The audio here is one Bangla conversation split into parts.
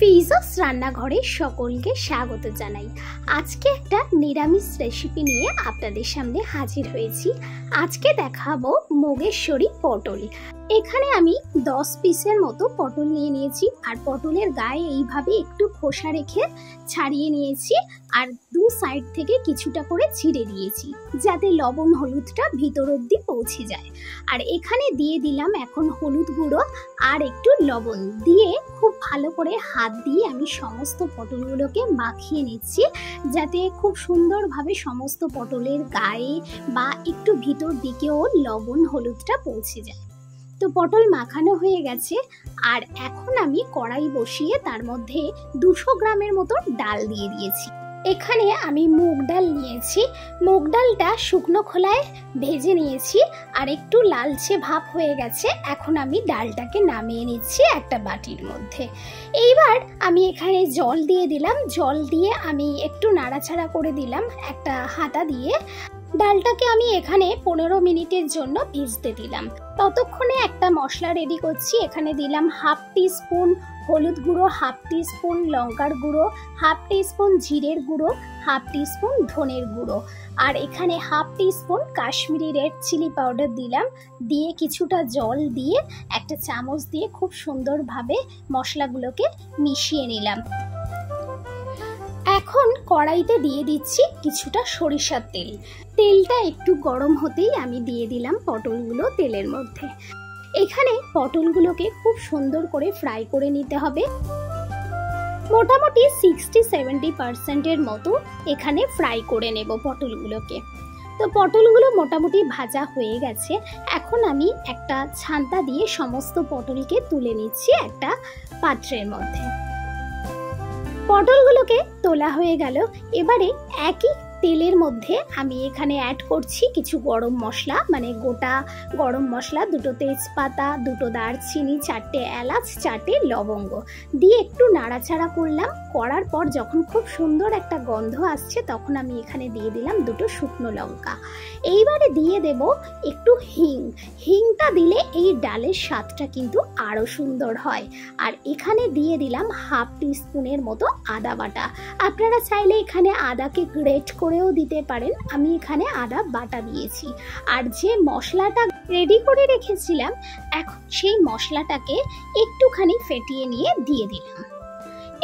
ফিজাস রান্নাঘরে সকলকে স্বাগত জানাই। আজকে একটা নিরামিষ রেসিপি নিয়ে আপনাদের সামনে হাজির হয়েছি। আজকে দেখাবো মোগেশ্বরী পটল। এখানে আমি 10 পিসের মতো পটল নিয়ে নিয়েছি আর পটলের গায়ে এইভাবে একটু খোসা রেখে ছাড়িয়ে নিয়েছি আর দু সাইড থেকে কিছুটা করে ছিঁড়ে দিয়েছি যাতে লবণ হলুদটা ভিতর অবধি পৌঁছে যায়। আর এখানে দিয়ে দিলাম এখন হলুদ গুঁড়ো আর একটু লবণ দিয়ে খুব ভালো করে হাত দিয়ে আমি সমস্ত পটলগুলোকে মাখিয়ে নিচ্ছি যাতে খুব সুন্দরভাবে সমস্ত পটলের গায়ে বা একটু ভিতর দিকেও লবণ হলুদটা পৌঁছে যায়। তো পটল মাখানো হয়ে গেছে আর এখন আমি কড়াই বসিয়ে তার মধ্যে 200 গ্রামের মতো ডাল দিয়ে দিয়েছি। এখানে আমি মুগ ডাল নিয়েছি, মুগ ডালটা শুকনো খোলায় ভেজে নিয়েছি আর একটু লালচে ভাব হয়ে গেছে। এখন আমি ডালটাকে নামিয়ে নিচ্ছি একটা বাটির মধ্যে। এইবার আমি এখানে জল দিয়ে দিলাম, জল দিয়ে আমি একটু নাড়াচাড়া করে দিলাম একটা হাতা দিয়ে। ডালটাকে আমি এখানে 15 মিনিটের জন্য ভিজতে দিলাম। ততক্ষণে একটা মশলা রেডি করছি। এখানে দিলাম 1/2 টিস্পুন হলুদ গুঁড়ো, 1/2 টিস্পুন লঙ্কার গুঁড়ো, 1/2 টিস্পুন জিরের গুঁড়ো, 1/2 টিস্পুন ধনের গুঁড়ো আর এখানে 1/2 teaspoon Kashmiri red chilli powder দিলাম। দিয়ে কিছুটা জল দিয়ে একটা চামচ দিয়ে খুব সুন্দরভাবে মশলাগুলোকে মিশিয়ে নিলাম। এখন কড়াইতে দিয়ে দিচ্ছি কিছুটা সরিষার তেল। তেলটা একটু গরম হতেই আমি দিয়ে দিলাম পটলগুলো তেলের মধ্যে। এখানে পটলগুলোকে খুব সুন্দর করে ফ্রাই করে নিতে হবে। মোটামুটি 60-70% মতো এখানে ফ্রাই করে নেব পটলগুলোকে। তো পটলগুলো মোটামুটি ভাজা হয়ে গেছে। এখন আমি একটা ছান্তা দিয়ে সমস্ত পটলকে তুলে নিচ্ছি একটা পাত্রের মধ্যে। পটলগুলোকে তোলা হয়ে গেল। এবারে একই তেলের মধ্যে আমি এখানে অ্যাড করছি কিছু গরম মশলা, মানে গোটা গরম মশলা, 2 তেজপাতা, 2 দারচিনি, 4টে এলাচ, 4টে লবঙ্গ দিয়ে একটু নাড়াচাড়া করলাম। করার পর যখন খুব সুন্দর একটা গন্ধ আসছে তখন আমি এখানে দিয়ে দিলাম 2 শুকনো লঙ্কা। এইবারে দিয়ে দেব একটু হিং। হিংটা দিলে এই ডালের স্বাদটা কিন্তু আরও সুন্দর হয়। আর এখানে দিয়ে দিলাম 1/2 টিস্পুনের মতো আদা বাটা। আপনারা চাইলে এখানে আদাকে গ্রেট করেও দিতে পারেন, আমি এখানে আদা বাটা দিয়েছি। আর যে মশলাটা রেডি করে রেখেছিলাম এখন সেই মশলাটাকে একটুখানি ফেটিয়ে নিয়ে দিয়ে দিলাম।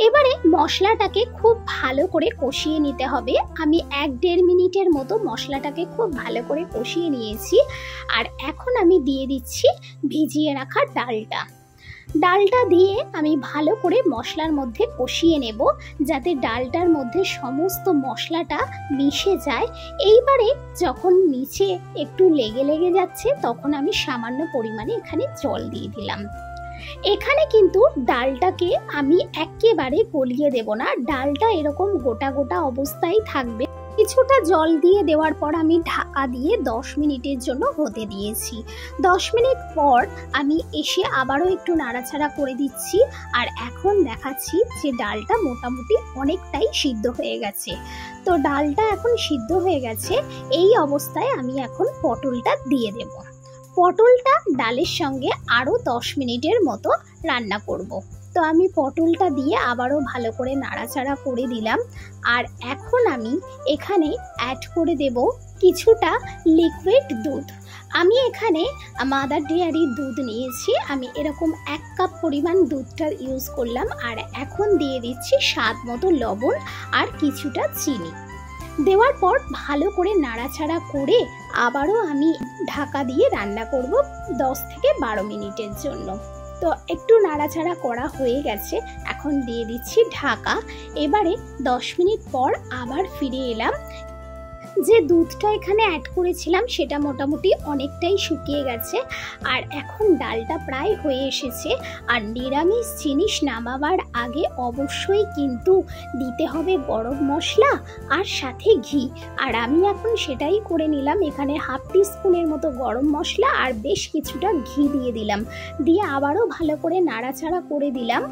এবারে মশলাটাকে খুব ভালো করে কষিয়ে নিতে হবে। আমি 1-1.5 মিনিটের মতো মশলাটাকে খুব ভালো করে কষিয়ে নিয়েছি। আর এখন আমি দিয়ে দিচ্ছি ভিজিয়ে রাখা ডালটা। ডালটা দিয়ে আমি ভালো করে মশলার মধ্যে কষিয়ে নেব যাতে ডালটার মধ্যে সমস্ত মশলাটা মিশে যায়। এইবারে যখন নিচে একটু লেগে যাচ্ছে তখন আমি সামান্য পরিমাণে এখানে জল দিয়ে দিলাম। এখানে কিন্তু ডালটাকে আমি একেবারে গলিয়ে দেব না, ডালটা এরকম গোটা গোটা অবস্থায় থাকবে। কিছুটা জল দিয়ে দেওয়ার পর আমি ঢাকা দিয়ে 10 মিনিটের জন্য হতে দিয়েছি। 10 মিনিট পর আমি এসে আবারও একটু নাড়াচাড়া করে দিচ্ছি আর এখন দেখাচ্ছি যে ডালটা মোটামুটি অনেকটাই সিদ্ধ হয়ে গেছে। তো ডালটা এখন সিদ্ধ হয়ে গেছে। এই অবস্থায় আমি এখন পটলটা দিয়ে দেব। পটলটা ডালের সঙ্গে আরও 10 মিনিটের মতো রান্না করব। তো আমি পটলটা দিয়ে আবারও ভালো করে নাড়াচাড়া করে দিলাম। আর এখন আমি এখানে অ্যাড করে দেব কিছুটা লিকুইড দুধ। আমি এখানে মাদার ডেয়ারির দুধ নিয়েছি, আমি এরকম 1 কাপ পরিমাণ দুধটা ইউজ করলাম। আর এখন দিয়ে দিচ্ছি স্বাদ মতো লবণ আর কিছুটা চিনি। দেওয়ার পর ভালো করে নাড়াচাড়া করে আবারও আমি ঢাকা দিয়ে রান্না করব 10-12 মিনিটের জন্য। তো একটু নাড়াচাড়া করা হয়ে গেছে, এখন দিয়ে দিচ্ছি ঢাকা। এবারে 10 মিনিট পর আবার ফিরে এলাম। যে দুধটা এখানে অ্যাড করেছিলাম সেটা মোটামুটি অনেকটাই শুকিয়ে গেছে আর এখন ডালটা প্রায় হয়ে এসেছে। আর নিরামিষ জিনিস নামাবার আগে অবশ্যই কিন্তু দিতে হবে গরম মশলা আর সাথে ঘি। আর আমি এখন সেটাই করে নিলাম। এখানে 1/2 টিস্পুনের মতো গরম মশলা আর বেশ কিছুটা ঘি দিয়ে দিলাম, দিয়ে আবারও ভালো করে নাড়াচাড়া করে দিলাম।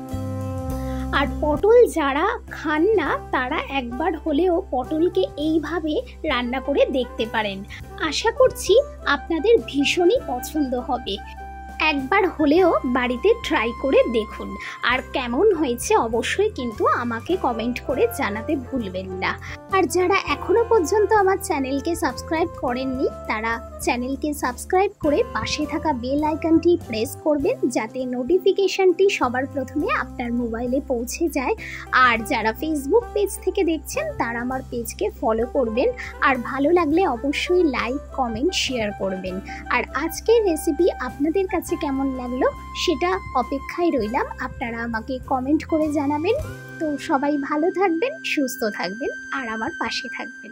আর পটল যারা খান না তারা একবার হলেও পটলকে এইভাবে রান্না করে দেখতে পারেন। আশা করছি আপনাদের ভীষণই পছন্দ হবে। একবার হলেও বাড়িতে ট্রাই করে দেখুন, আর কেমন হয়েছে অবশ্যই কিন্তু আমাকে কমেন্ট করে জানাতে ভুলবেন না। আর যারা এখনো পর্যন্ত আমার চ্যানেলকে সাবস্ক্রাইব করেননি তারা চ্যানেলকে সাবস্ক্রাইব করে পাশে থাকা বেল আইকনটি প্রেস করবেন, যাতে নোটিফিকেশনটি সবার প্রথমে আপনার মোবাইলে পৌঁছে যায়। আর যারা ফেসবুক পেজ থেকে দেখছেন তারা আমার পেজকে ফলো করবেন, আর ভালো লাগলে অবশ্যই লাইক, কমেন্ট, শেয়ার করবেন। আর আজকের রেসিপি আপনাদের কাছে কেমন লাগলো সেটা অপেক্ষায় রইলাম, আপনারা আমাকে কমেন্ট করে জানাবেন। তো সবাই ভালো থাকবেন, সুস্থ থাকবেন আর আমার পাশে থাকবেন।